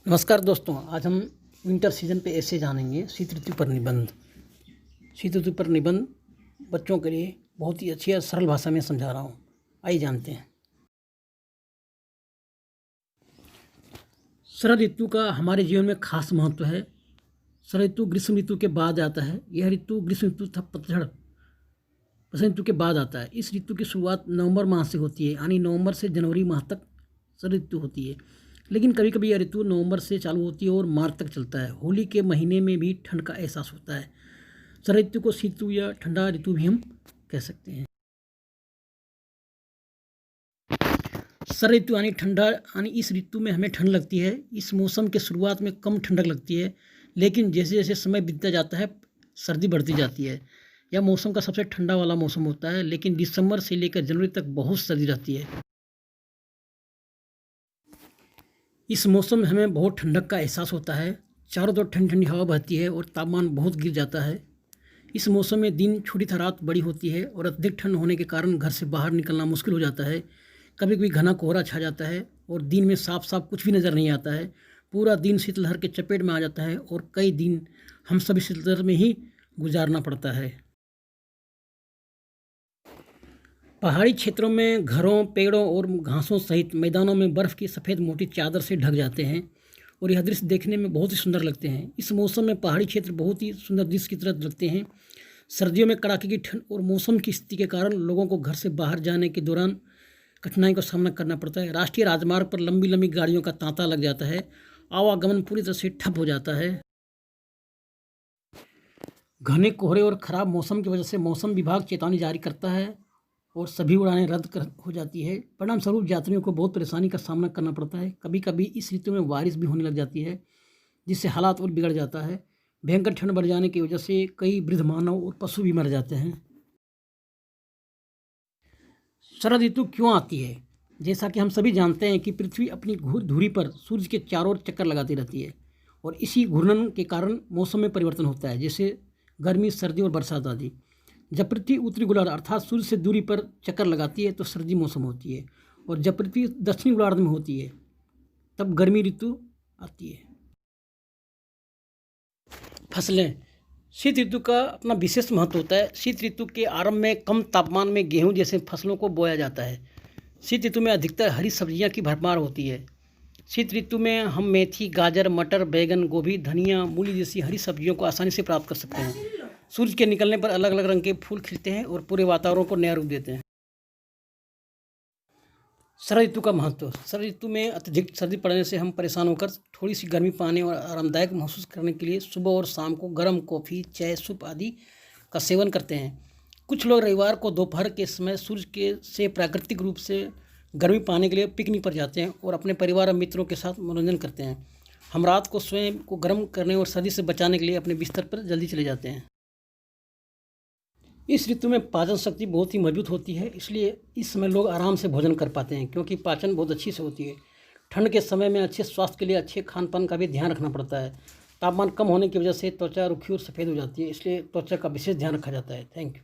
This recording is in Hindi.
नमस्कार दोस्तों, आज हम विंटर सीजन पे ऐसे जानेंगे शीत ऋतु पर निबंध। शीत ऋतु पर निबंध बच्चों के लिए बहुत ही अच्छी और सरल भाषा में समझा रहा हूँ। आइए जानते हैं। शरद ऋतु का हमारे जीवन में खास महत्व है। शरद ऋतु ग्रीष्म ऋतु के बाद आता है। यह ऋतु ग्रीष्म ऋतु तथा पतझड़ वसंत ऋतु के बाद आता है। इस ऋतु की शुरुआत नवंबर माह से होती है, यानी नवंबर से जनवरी माह तक शरद ऋतु होती है। लेकिन कभी कभी यह ऋतु नवंबर से चालू होती है और मार्च तक चलता है। होली के महीने में भी ठंड का एहसास होता है। शरद ऋतु को शीत ऋतु या ठंडा ऋतु भी हम कह सकते हैं। शरद ऋतु यानी ठंडा, यानी इस ऋतु में हमें ठंड लगती है। इस मौसम के शुरुआत में कम ठंडक लगती है, लेकिन जैसे जैसे समय बीतता जाता है सर्दी बढ़ती जाती है। यह मौसम का सबसे ठंडा वाला मौसम होता है, लेकिन दिसंबर से लेकर जनवरी तक बहुत सर्दी रहती है। इस मौसम में हमें बहुत ठंडक का एहसास होता है। चारों तरफ ठंडी ठंडी हवा बहती है और तापमान बहुत गिर जाता है। इस मौसम में दिन छोटी तथा रात बड़ी होती है और अत्यधिक ठंड होने के कारण घर से बाहर निकलना मुश्किल हो जाता है। कभी कभी घना कोहरा छा जाता है और दिन में साफ साफ कुछ भी नज़र नहीं आता है। पूरा दिन शीतलहर के चपेट में आ जाता है और कई दिन हम सभी शीतलहर में ही गुजारना पड़ता है। पहाड़ी क्षेत्रों में घरों, पेड़ों और घासों सहित मैदानों में बर्फ़ की सफ़ेद मोटी चादर से ढक जाते हैं और यह दृश्य देखने में बहुत ही सुंदर लगते हैं। इस मौसम में पहाड़ी क्षेत्र बहुत ही सुंदर दृश्य की तरह लगते हैं। सर्दियों में कड़ाके की ठंड और मौसम की स्थिति के कारण लोगों को घर से बाहर जाने के दौरान कठिनाई का सामना करना पड़ता है। राष्ट्रीय राजमार्ग पर लंबी लंबी गाड़ियों का तांता लग जाता है। आवागमन पूरी तरह से ठप हो जाता है। घने कोहरे और ख़राब मौसम की वजह से मौसम विभाग चेतावनी जारी करता है और सभी उड़ानें हो जाती है। परिणाम स्वरूप यात्रियों को बहुत परेशानी का सामना करना पड़ता है। कभी कभी इस ऋतु में बारिश भी होने लग जाती है, जिससे हालात और बिगड़ जाता है। भयंकर ठंड बढ़ जाने की वजह से कई वृद्ध मानव और पशु भी मर जाते हैं। शरद ऋतु क्यों आती है? जैसा कि हम सभी जानते हैं कि पृथ्वी अपनी धुरी पर सूर्य के चारों ओर चक्कर लगाती रहती है और इसी घूर्णन के कारण मौसम में परिवर्तन होता है, जैसे गर्मी, सर्दी और बरसात आदि। जब पृथ्वी उत्तरी गोलार्ध अर्थात सूर्य से दूरी पर चक्कर लगाती है तो सर्दी मौसम होती है, और जब पृथ्वी दक्षिणी गोलार्ध में होती है तब गर्मी ऋतु आती है। फसलें। शीत ऋतु का अपना विशेष महत्व होता है। शीत ऋतु के आरंभ में कम तापमान में गेहूं जैसे फसलों को बोया जाता है। शीत ऋतु में अधिकतर हरी सब्जियां की भरमार होती है। शीत ऋतु में हम मेथी, गाजर, मटर, बैगन, गोभी, धनिया, मूली जैसी हरी सब्जियों को आसानी से प्राप्त कर सकते हैं। सूरज के निकलने पर अलग अलग रंग के फूल खिलते हैं और पूरे वातावरण को नया रूप देते हैं। शरद ऋतु का महत्व। शरद ऋतु में अत्यधिक सर्दी पड़ने से हम परेशान होकर थोड़ी सी गर्मी पाने और आरामदायक महसूस करने के लिए सुबह और शाम को गर्म कॉफ़ी, चाय, सूप आदि का सेवन करते हैं। कुछ लोग रविवार को दोपहर के समय सूर्य के से प्राकृतिक रूप से गर्मी पाने के लिए पिकनिक पर जाते हैं और अपने परिवार और मित्रों के साथ मनोरंजन करते हैं। हम रात को स्वयं को गर्म करने और सर्दी से बचाने के लिए अपने बिस्तर पर जल्दी चले जाते हैं। इस ऋतु में पाचन शक्ति बहुत ही मजबूत होती है, इसलिए इस समय लोग आराम से भोजन कर पाते हैं, क्योंकि पाचन बहुत अच्छी से होती है। ठंड के समय में अच्छे स्वास्थ्य के लिए अच्छे खान पान का भी ध्यान रखना पड़ता है। तापमान कम होने की वजह से त्वचा रूखी और सफ़ेद हो जाती है, इसलिए त्वचा का विशेष ध्यान रखा जाता है। Thank you.